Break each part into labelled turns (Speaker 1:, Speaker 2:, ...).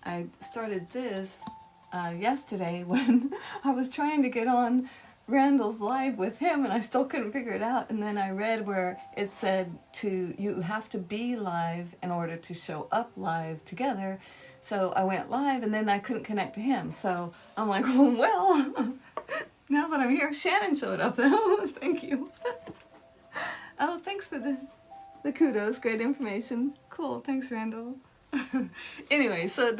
Speaker 1: I started this yesterday when I was trying to get on Randall's live with him and I still couldn't figure it out. And then I read where it said you have to be live in order to show up live together. So I went live and then I couldn't connect to him. So I'm like, well, now that I'm here, Shannon showed up though. Thank you. Oh, thanks for the kudos. Great information. Cool. Thanks, Randall. Anyway, so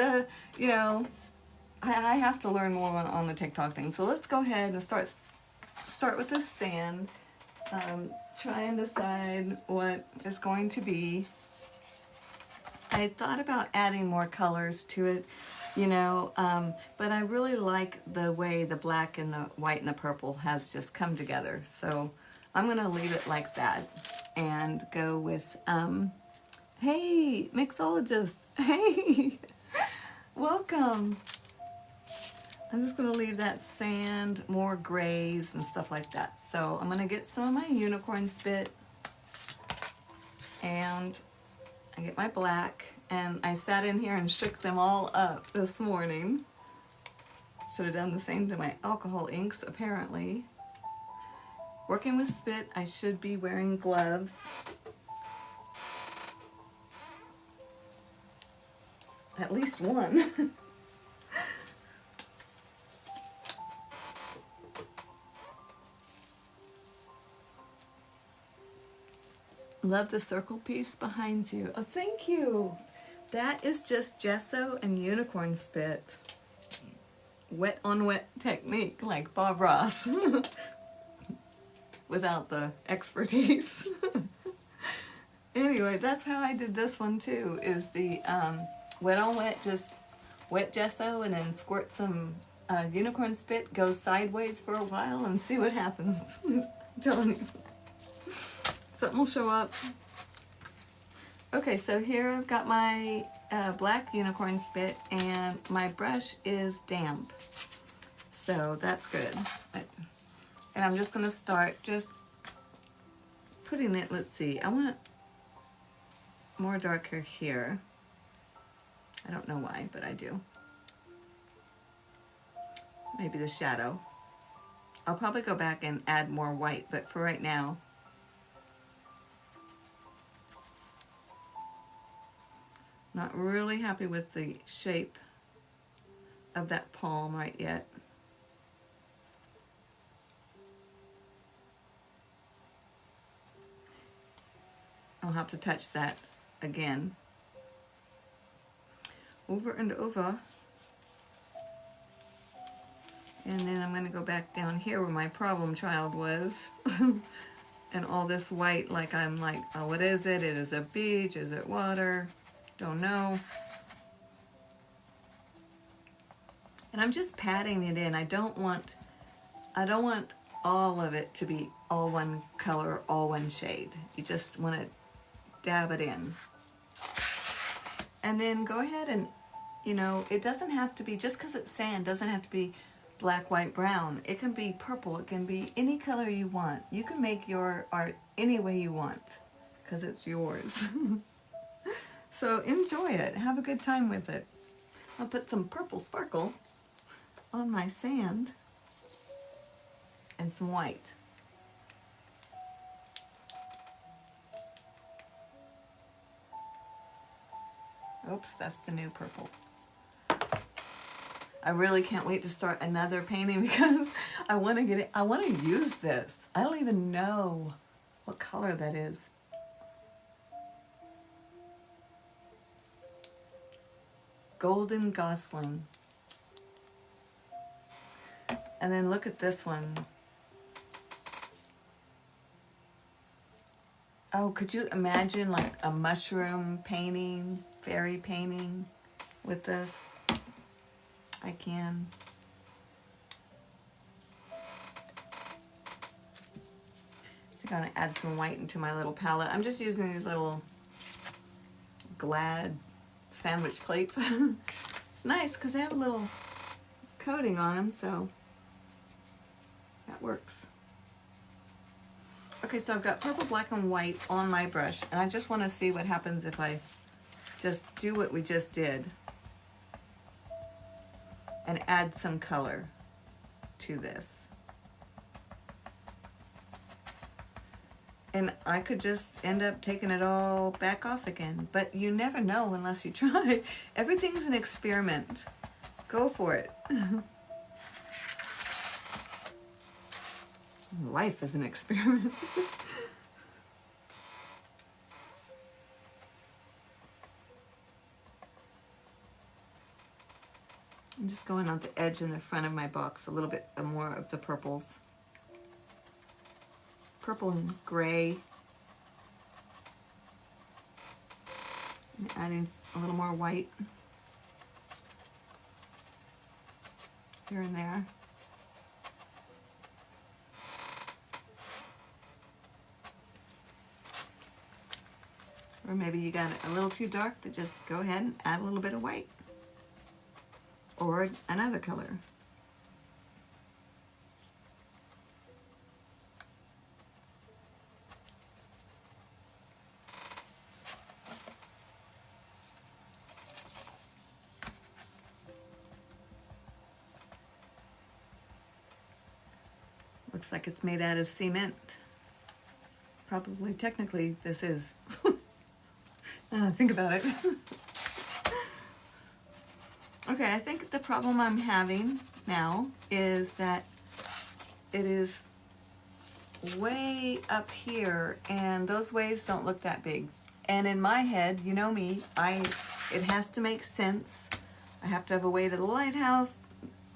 Speaker 1: I have to learn more on the TikTok thing. So let's go ahead and start with this sand. Try and decide what is going to be. I thought about adding more colors to it, but I really like the way the black and the white and the purple has just come together. So I'm going to leave it like that and go with, hey, mixologist, hey, welcome. I'm just going to leave that sand, more grays and stuff like that. So I'm going to get some of my unicorn spit and I get my black, and I sat in here and shook them all up this morning. Should have done the same to my alcohol inks, apparently. Working with spit, I should be wearing gloves. At least one. Love the circle piece behind you. Oh, thank you. That is just gesso and unicorn spit. Wet on wet technique, like Bob Ross. Without the expertise. Anyway, that's how I did this one too, is the wet on wet, just wet gesso and then squirt some unicorn spit, go sideways for a while and see what happens. I'm telling you. Something will show up. Okay, so here I've got my black unicorn spit and my brush is damp. So that's good. And I'm just going to start just putting it, let's see, I want more darker here. I don't know why, but I do. Maybe the shadow. I'll probably go back and add more white, but for right now, not really happy with the shape of that palm right yet. I'll have to touch that again. Over and over. And then I'm going to go back down here where my problem child was. And all this white, like I'm like, oh, what is it? It is a beach, is it water? Don't know. And I'm just patting it in. I don't want all of it to be all one color, all one shade. You just want to dab it in. And then go ahead and, it doesn't have to be, just because it's sand, doesn't have to be black, white, brown. It can be purple. It can be any color you want. You can make your art any way you want because it's yours. So enjoy it. Have a good time with it. I'll put some purple sparkle on my sand and some white. Oops, that's the new purple. I really can't wait to start another painting because I want to get it. I want to use this. I don't even know what color that is. Golden Gosling. And then look at this one. Oh, could you imagine like a mushroom painting, fairy painting with this? I can. I think I'm going to add some white into my little palette. I'm just using these little Glad sandwich plates. It's nice because they have a little coating on them, so that works. Okay, so I've got purple, black, and white on my brush, and I just want to see what happens if I just do what we just did. and add some color to this. And I could just end up taking it all back off again, but you never know unless you try. Everything's an experiment. Go for it. Life is an experiment. I'm just going on the edge and the front of my box, a little bit more of the purples. Purple and gray. And adding a little more white here and there. Or maybe you got it a little too dark, to just go ahead and add a little bit of white. Or another color. Looks like it's made out of cement. Probably, technically, this is. Think about it. Okay, I think the problem I'm having now is that it is way up here and those waves don't look that big. And in my head, you know me, it has to make sense. I have to have a way to the lighthouse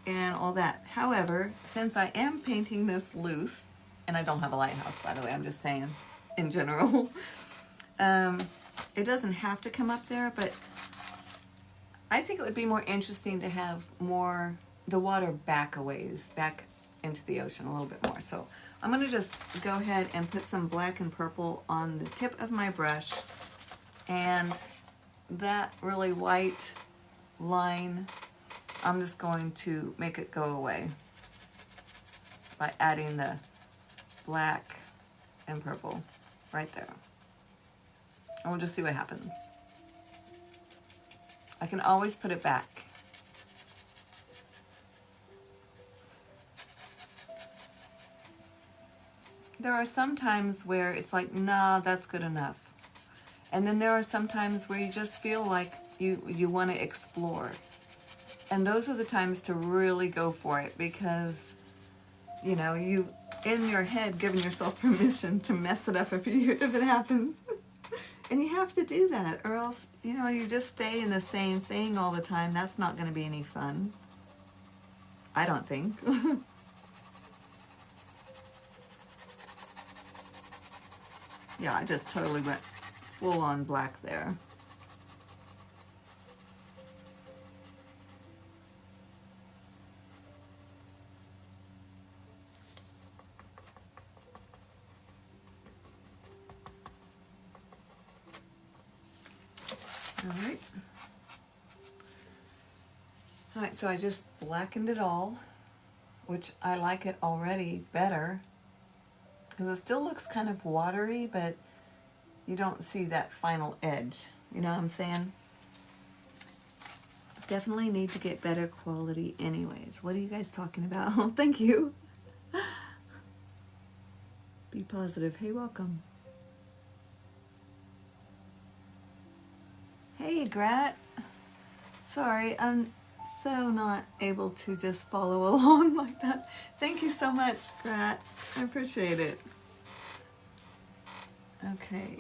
Speaker 1: and all that. However, since I am painting this loose, and I don't have a lighthouse, by the way, I'm just saying in general, it doesn't have to come up there, but I think it would be more interesting to have more, the water back a ways, back into the ocean a little bit more. So I'm going to just go ahead and put some black and purple on the tip of my brush, and that really white line, I'm just going to make it go away by adding the black and purple right there. And we'll just see what happens. I can always put it back. There are some times where it's like, nah, that's good enough. And then there are some times where you just feel like you want to explore. And those are the times to really go for it, because, you know, you, in your head, giving yourself permission to mess it up if it happens. And you have to do that, or else, you know, you just stay in the same thing all the time. That's not going to be any fun. I don't think. Yeah, I just totally went full on black there. All right, so I just blackened it all, which I like it already better, because it still looks kind of watery, but you don't see that final edge. You know what I'm saying? Definitely need to get better quality anyways. What are you guys talking about? Thank you. Be positive. Hey, welcome. Hey, Grat. Sorry, I'm so not able to just follow along like that. Thank you so much, Grat. I appreciate it. Okay.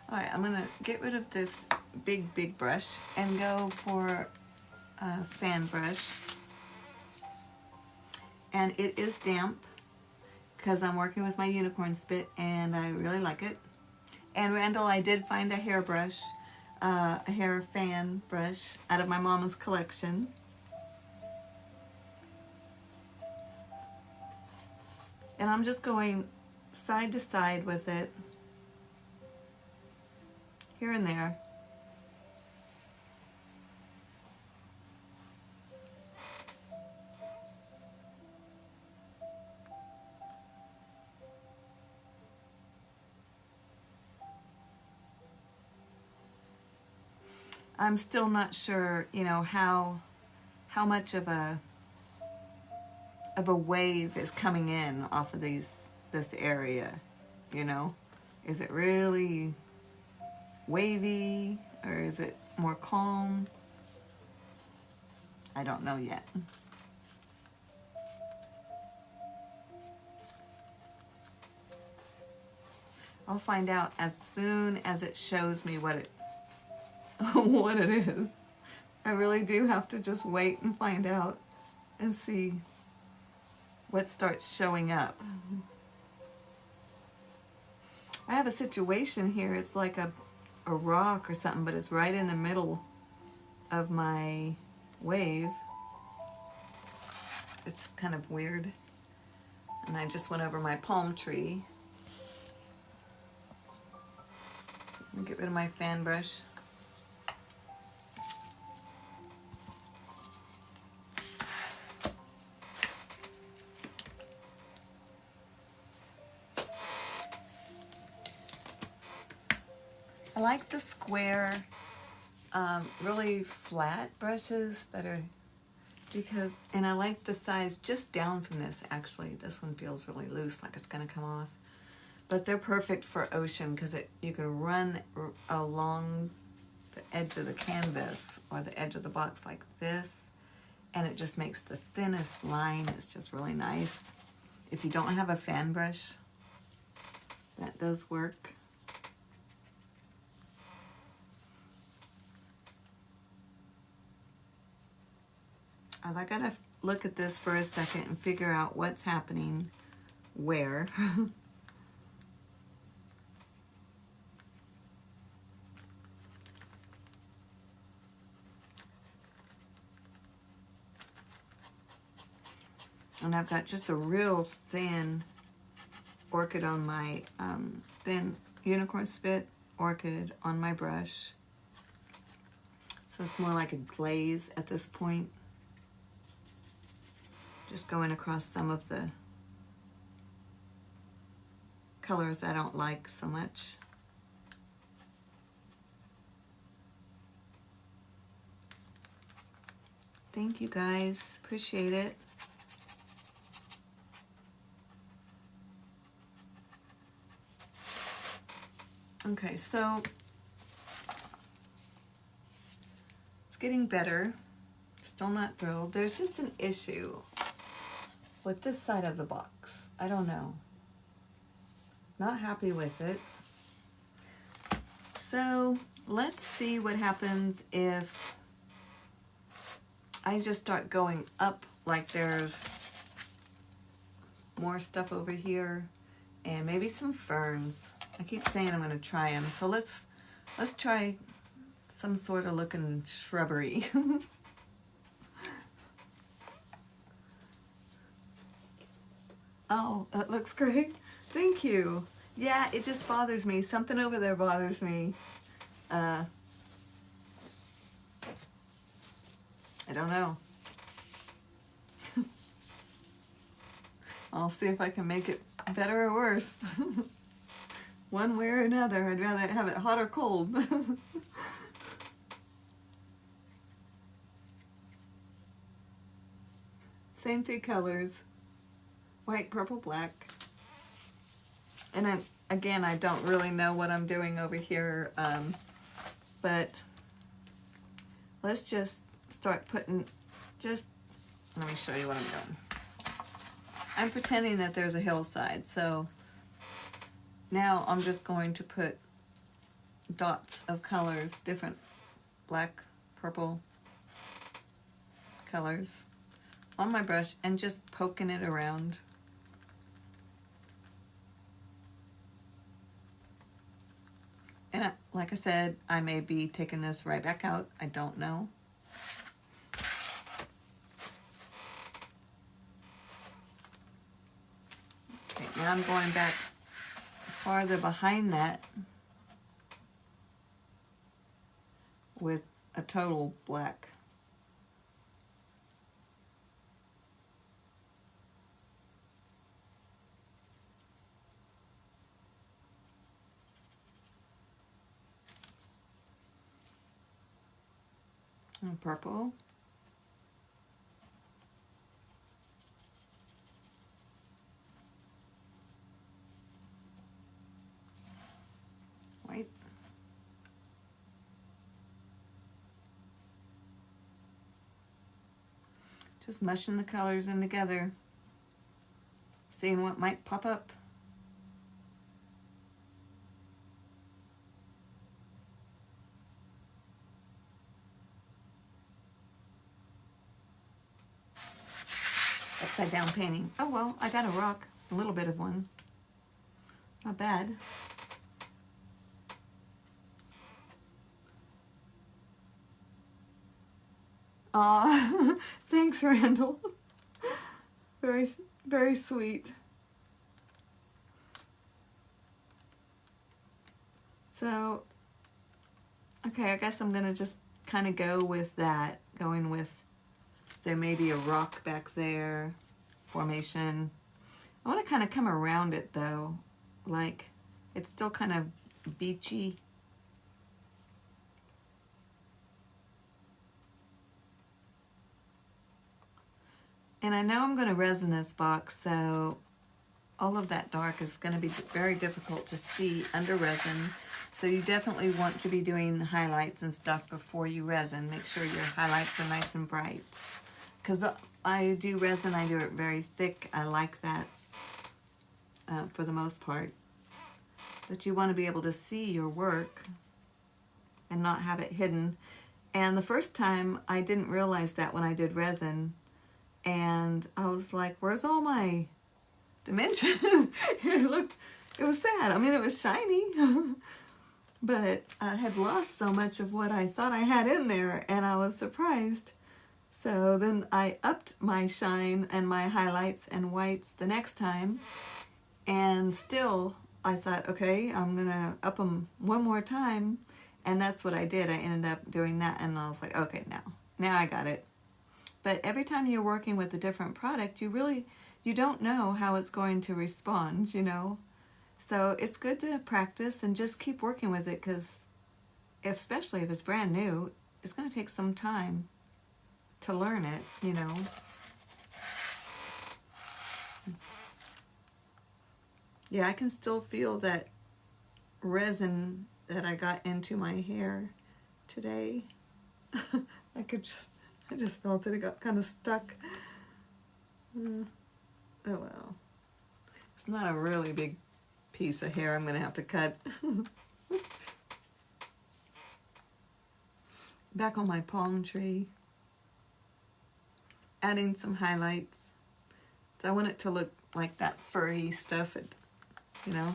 Speaker 1: Alright, I'm going to get rid of this big brush and go for a fan brush. And it is damp because I'm working with my unicorn spit and I really like it. And Randall, I did find a hairbrush, a hair fan brush out of my mama's collection. And I'm just going side to side with it, here and there. I'm still not sure, you know, how much of a wave is coming in off of this area, you know? Is it really wavy or is it more calm? I don't know yet. I'll find out as soon as it shows me what it what it is. I really do have to just wait and find out and see what starts showing up. I have a situation here. It's like a rock or something, but it's right in the middle of my wave. It's just kind of weird. And I just went over my palm tree. Let me get rid of my fan brush. I like the square, really flat brushes that are, and I like the size just down from this actually. This one feels really loose, like it's gonna come off. But they're perfect for ocean because you can run along the edge of the canvas or the edge of the box like this, and it just makes the thinnest line. It's just really nice. If you don't have a fan brush, that does work. I gotta look at this for a second and figure out what's happening where. And I've got just a real thin orchid on my, thin unicorn spit orchid on my brush. So it's more like a glaze at this point. Just going across some of the colors I don't like so much. Thank you guys, appreciate it. Okay, so it's getting better. Still not thrilled. There's just an issue with this side of the box. I don't know. Not happy with it. So let's see what happens if I just start going up, like there's more stuff over here and maybe some ferns. I keep saying I'm going to try them. So let's try some sort of looking shrubbery. Oh, that looks great. Thank you. Yeah, it just bothers me. Something over there bothers me. I don't know. I'll see if I can make it better or worse. One way or another. I'd rather have it hot or cold. Same two colors. White, purple, black. And again, I don't really know what I'm doing over here, but let's just start putting, let me show you what I'm doing. I'm pretending that there's a hillside, so now I'm just going to put dots of colors, different black, purple colors on my brush and just poking it around. And like I said, I may be taking this right back out. I don't know. Okay, now I'm going back farther behind that with a total black. And purple. White. Just mushing the colors in together, seeing what might pop up. Upside down painting. Oh well, I got a rock, a little bit of one. Not bad. Aw, thanks, Randall. Very, very sweet. So, okay, I guess I'm gonna just kind of go with that, going with, there may be a rock back there, formation. I want to kind of come around it though, like it's still kind of beachy. And I know I'm going to resin this box, so all of that dark is going to be very difficult to see under resin. So you definitely want to be doing highlights and stuff before you resin. Make sure your highlights are nice and bright. Because I do resin, I do it very thick. I like that for the most part. But you want to be able to see your work and not have it hidden. And the first time I didn't realize that when I did resin. And I was like, where's all my dimension? It was sad. I mean, it was shiny. But I had lost so much of what I thought I had in there, and I was surprised. So then I upped my shine and my highlights and whites the next time, and still I thought, okay, I'm gonna up them one more time, and that's what I did. I ended up doing that, and I was like, okay, now I got it. But every time you're working with a different product, you don't know how it's going to respond, you know. So it's good to practice and just keep working with it, because especially if it's brand new, it's going to take some time to learn it, you know. Yeah, I can still feel that resin that I got into my hair today. I just felt it. It got kind of stuck. Oh well. It's not a really big piece of hair I'm going to have to cut. Back on my palm tree. Adding some highlights. So I want it to look like that furry stuff, you know.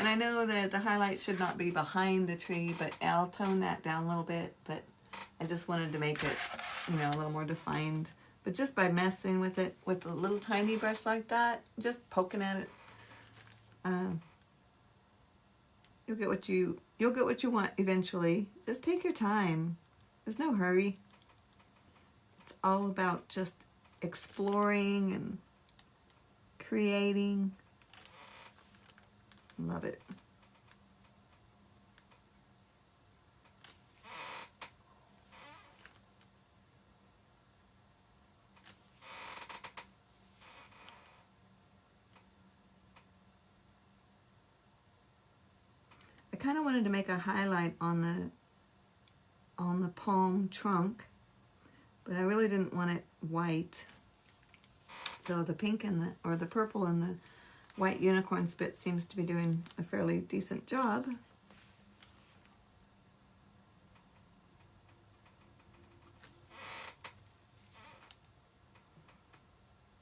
Speaker 1: And I know that the highlight should not be behind the tree, but I'll tone that down a little bit. But I just wanted to make it, you know, a little more defined. But just by messing with it with a little tiny brush like that, just poking at it, you'll get what you want eventually. Just take your time. There's no hurry. It's all about just exploring and creating. Love it. I kind of wanted to make a highlight on the palm trunk, but I really didn't want it white. So the pink and the purple and the white unicorn spit seems to be doing a fairly decent job.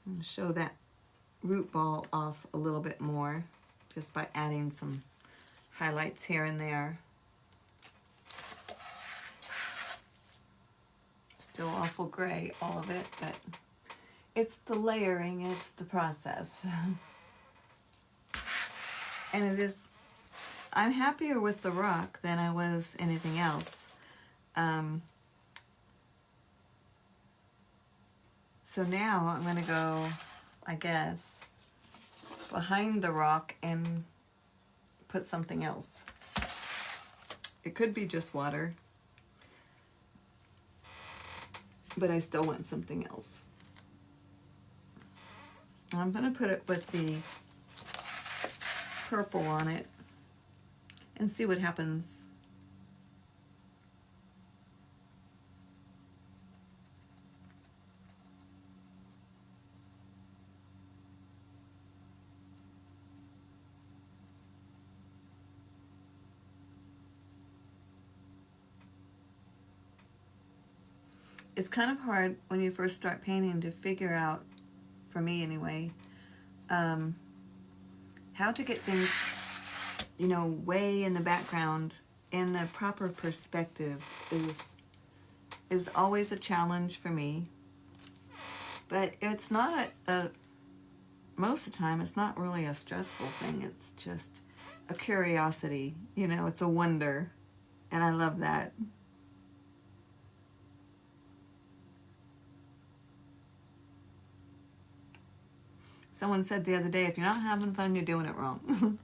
Speaker 1: I'm going to show that root ball off a little bit more just by adding some highlights here and there. Still awful gray, all of it, but it's the layering, it's the process. And it is, I'm happier with the rock than I was anything else. So now I'm going to go, I guess, behind the rock and put something else. It could be just water. but I still want something else. I'm going to put it with the purple on it and see what happens. It's kind of hard when you first start painting to figure out, for me anyway, how to get things, you know, way in the background in the proper perspective is always a challenge for me. But it's not most of the time, it's not really a stressful thing. It's just a curiosity, you know, it's a wonder. And I love that. Someone said the other day, if you're not having fun, you're doing it wrong.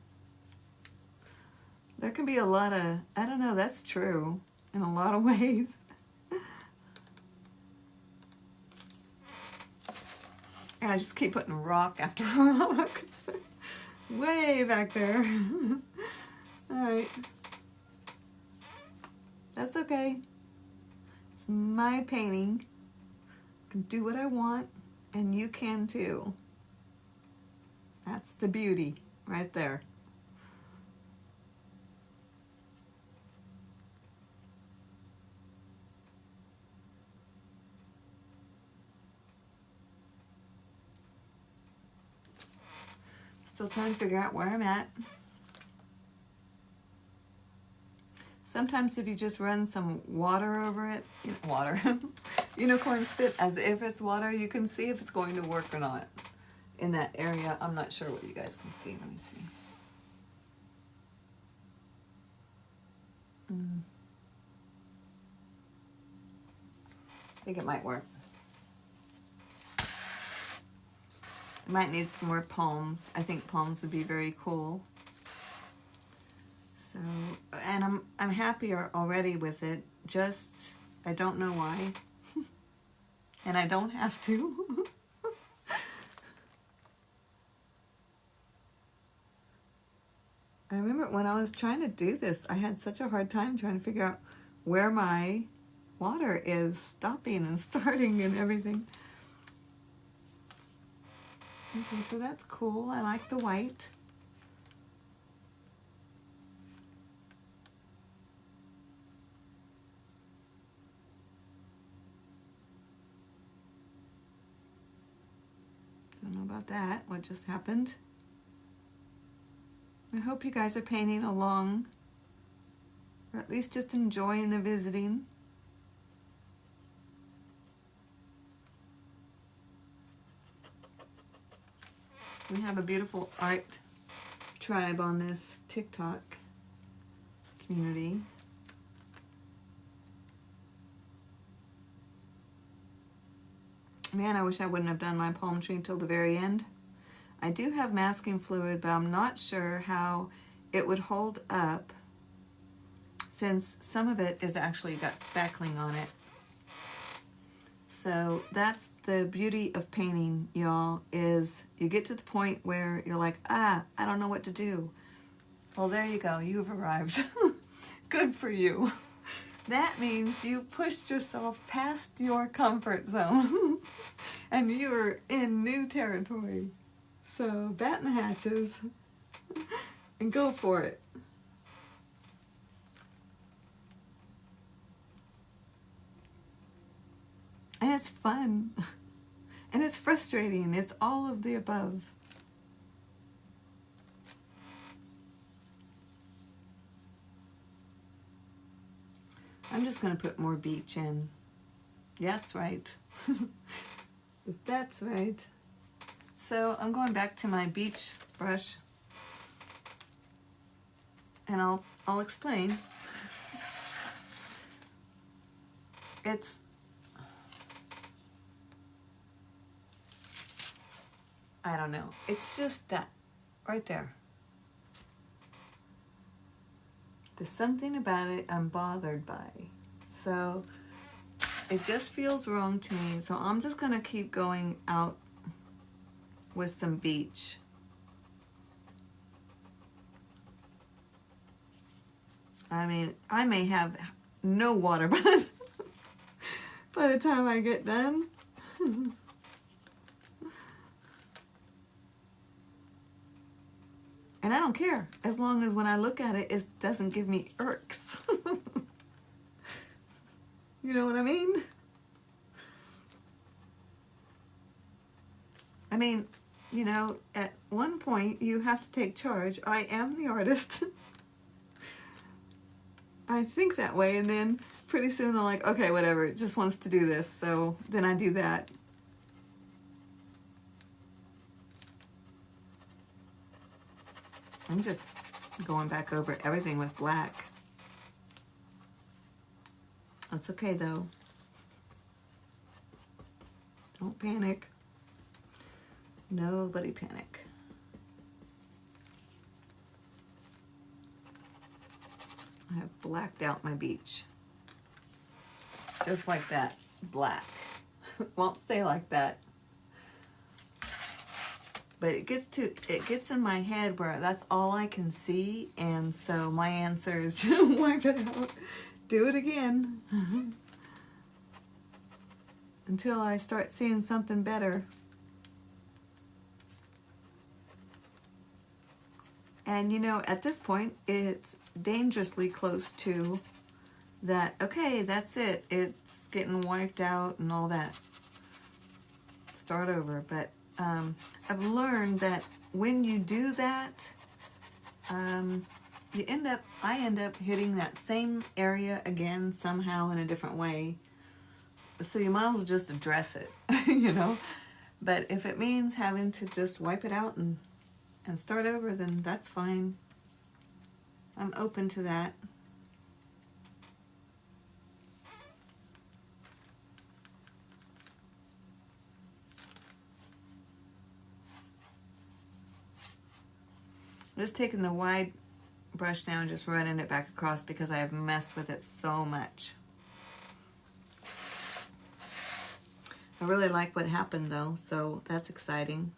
Speaker 1: There can be a lot of, I don't know, that's true in a lot of ways. And I just keep putting rock after rock. Way back there. Alright. That's okay. It's my painting. I can do what I want, and you can too. That's the beauty right there. Still trying to figure out where I'm at. Sometimes if you just run some water over it, water, unicorn spit as if it's water, you can see if it's going to work or not in that area. I'm not sure what you guys can see. Let me see. I think it might work. I might need some more palms. I think palms would be very cool. So, and I'm happier already with it. Just, I don't know why. And I don't have to. I remember when I was trying to do this, I had such a hard time trying to figure out where my water is stopping and starting and everything. Okay, so that's cool. I like the white. Don't know about that, what just happened. I hope you guys are painting along, or at least just enjoying the visiting. We have a beautiful art tribe on this TikTok community. Man, I wish I wouldn't have done my palm tree until the very end. I do have masking fluid, but I'm not sure how it would hold up since some of it is actually got spackling on it. So that's the beauty of painting, y'all, is you get to the point where you're like, I don't know what to do. Well, there you go. You've arrived. Good for you. That means you pushed yourself past your comfort zone and you're in new territory. So batten the hatches and go for it. And it's fun. And it's frustrating. It's all of the above. I'm just going to put more beach in. Yeah, that's right. That's right. So I'm going back to my beach brush. And I'll explain. It's I don't know. It's just that right there. There's something about it I'm bothered by. So it just feels wrong to me. So I'm just gonna keep going out with some beach. I mean, I may have no water by the time I get done. And I don't care, as long as when I look at it, it doesn't give me irks. You know what I mean? I mean, you know, at one point you have to take charge. I am the artist. I think that way, and then pretty soon I'm like, okay, whatever, it just wants to do this, so then I do that. I'm just going back over everything with black. That's okay though. Don't panic. Nobody panic. I have blacked out my beach. Just like that. Black. Won't stay like that. But it gets in my head where that's all I can see, and so my answer is to wipe it out. Do it again. Until I start seeing something better. And you know, at this point, it's dangerously close to that, okay, that's it. It's getting wiped out and all that. Start over. But I've learned that when you do that, I end up hitting that same area again somehow in a different way. So you might as well just address it, you know. But if it means having to just wipe it out and start over, then that's fine. I'm open to that. I'm just taking the wide brush now and just running it back across because I have messed with it so much. I really like what happened though, so that's exciting.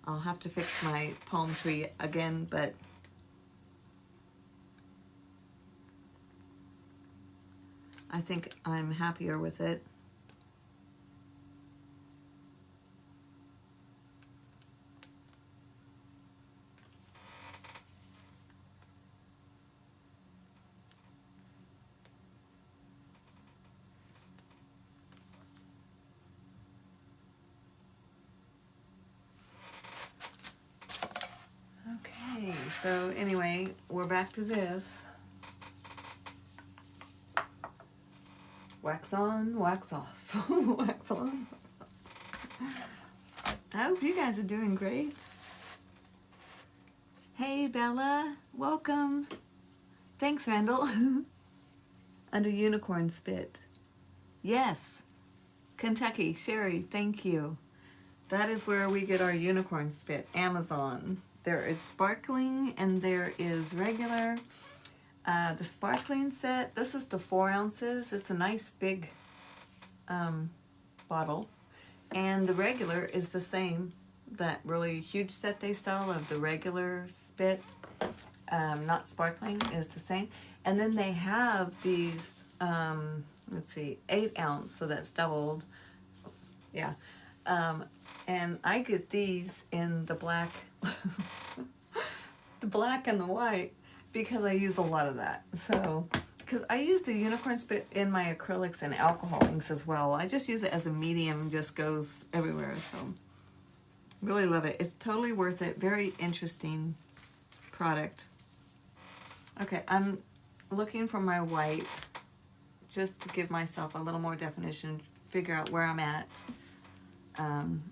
Speaker 1: I'll have to fix my palm tree again, but I think I'm happier with it. Okay, so anyway, we're back to this. Wax on, wax off. Wax on, wax off. I hope you guys are doing great. Hey Bella, welcome. Thanks, Randall. Under Unicorn Spit. Yes, Kentucky. Sherry, thank you. That is where we get our Unicorn Spit, Amazon. There is sparkling and there is regular. The sparkling set, this is the 4 ounces. It's a nice big bottle. And the regular is the same. That really huge set they sell of the regular spit, not sparkling, is the same. And then they have these, let's see, 8 ounce, so that's doubled. Yeah. And I get these in the black, the black and the white, because I use a lot of that. So, because I use the Unicorn Spit in my acrylics and alcohol inks as well. I just use it as a medium, just goes everywhere. So, really love it. It's totally worth it. Very interesting product. Okay, I'm looking for my white just to give myself a little more definition, figure out where I'm at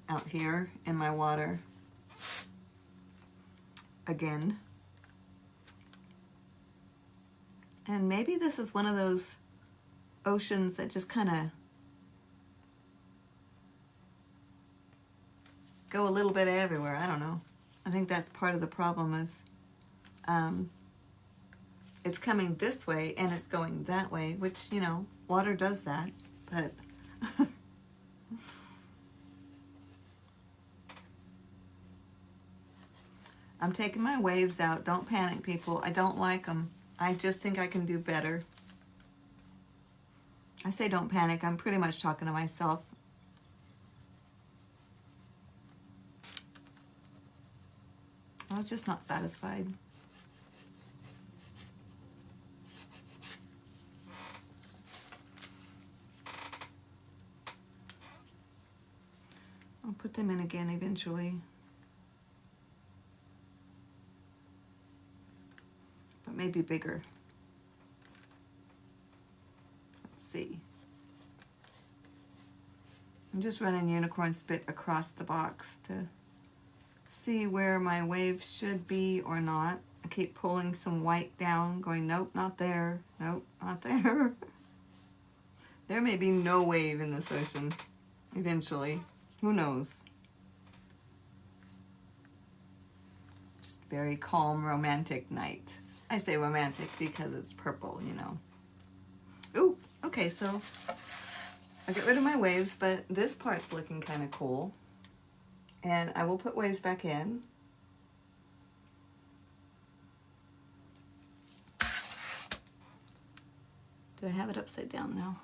Speaker 1: out here in my water. Again. And maybe this is one of those oceans that just kind of go a little bit everywhere. I don't know. I think that's part of the problem is it's coming this way and it's going that way, which, you know, water does that, but I'm taking my waves out. Don't panic, people. I don't like them. I just think I can do better. I say don't panic. I'm pretty much talking to myself. I was just not satisfied. I'll put them in again eventually. But maybe bigger. Let's see. I'm just running unicorn spit across the box to see where my waves should be or not. I keep pulling some white down, going, nope, not there. Nope, not there. There may be no wave in this ocean eventually. Who knows? Just very calm, romantic night. I say romantic because it's purple, you know. Ooh, okay, so I'll get rid of my waves, but this part's looking kind of cool. And I will put waves back in. Did I have it upside down now?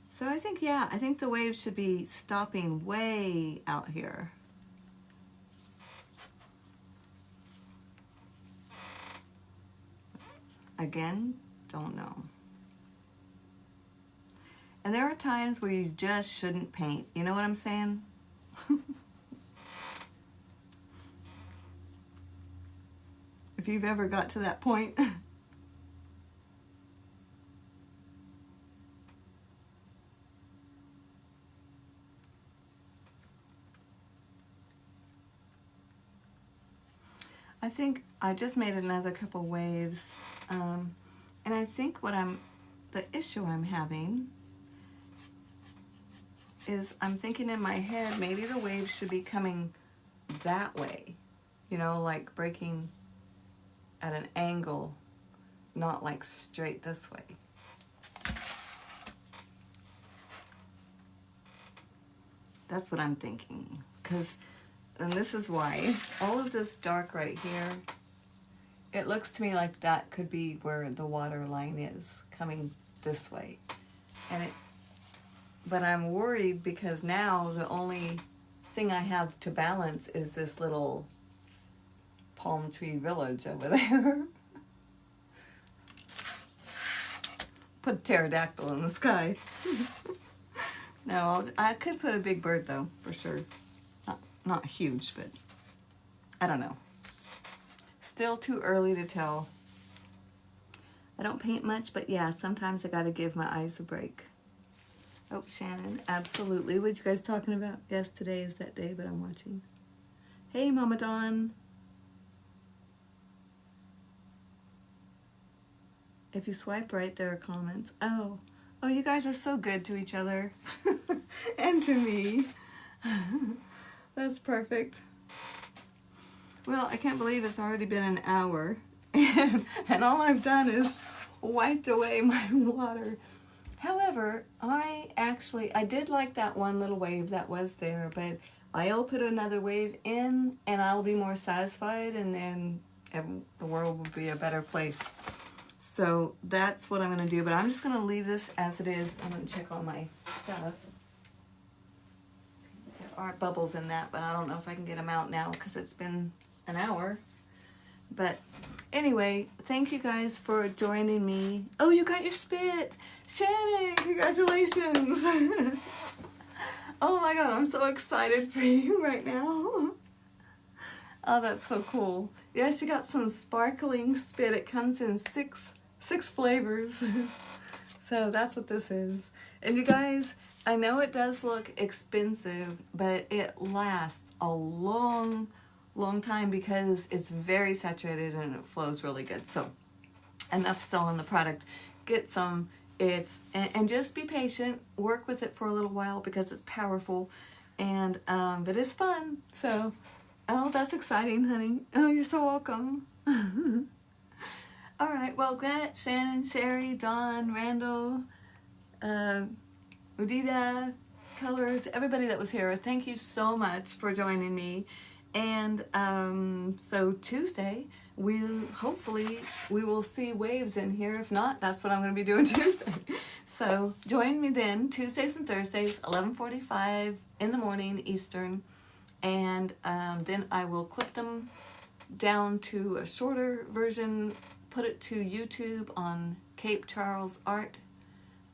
Speaker 1: So I think, yeah, I think the waves should be stopping way out here. Again, don't know. And there are times where you just shouldn't paint. You know what I'm saying? If you've ever got to that point. I think I just made another couple waves, and I think the issue I'm having is I'm thinking in my head maybe the waves should be coming that way, you know, like breaking at an angle, not like straight this way. That's what I'm thinking, and this is why all of this dark right here, it looks to me like that could be where the water line is, coming this way. But I'm worried because now the only thing I have to balance is this little palm tree village over there. Put a pterodactyl in the sky. No, I could put a big bird though, for sure. Not huge, but I don't know. Still too early to tell. I don't paint much, but yeah, sometimes I gotta give my eyes a break. Oh, Shannon, absolutely. What you guys talking about? Yes, today is that day, but I'm watching. Hey, Mama Dawn. If you swipe right, there are comments. Oh, you guys are so good to each other. And to me. That's perfect. Well, I can't believe it's already been an hour. And all I've done is wiped away my water. However, I did like that one little wave that was there, but I'll put another wave in and I'll be more satisfied, and then the world will be a better place. So that's what I'm going to do, but I'm just going to leave this as it is. I'm going to check all my stuff. There are bubbles in that, but I don't know if I can get them out now because it's been an hour. But anyway, thank you guys for joining me. Oh, you got your spit. Shannon, congratulations. Oh my God, I'm so excited for you right now. Oh, that's so cool. Yeah, she got some sparkling spit. It comes in six flavors. So that's what this is. And you guys, I know it does look expensive, but it lasts a long time because it's very saturated and it flows really good. So enough selling the product. Get some. And just be patient. Work with it for a little while because it's powerful, and but it's fun. So, oh, that's exciting, honey. Oh, you're so welcome. All right, well, Gret, Shannon, Sherry, Dawn, Randall, Udita, Colors, everybody that was here, thank you so much for joining me. And so Tuesday, hopefully we will see waves in here. If not, that's what I'm going to be doing Tuesday. So join me then, Tuesdays and Thursdays, 11:45 in the morning Eastern. And then I will clip them down to a shorter version, put it to YouTube on Cape Charles Art.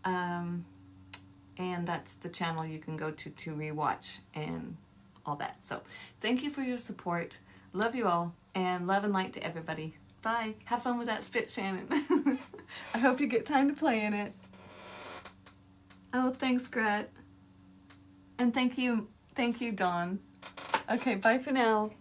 Speaker 1: And that's the channel you can go to rewatch and all that. So thank you for your support. Love you all, and love and light to everybody. Bye. Have fun with that spit, Shannon. I hope you get time to play in it. Oh, thanks, Gret. And thank you, Dawn. Okay, bye for now.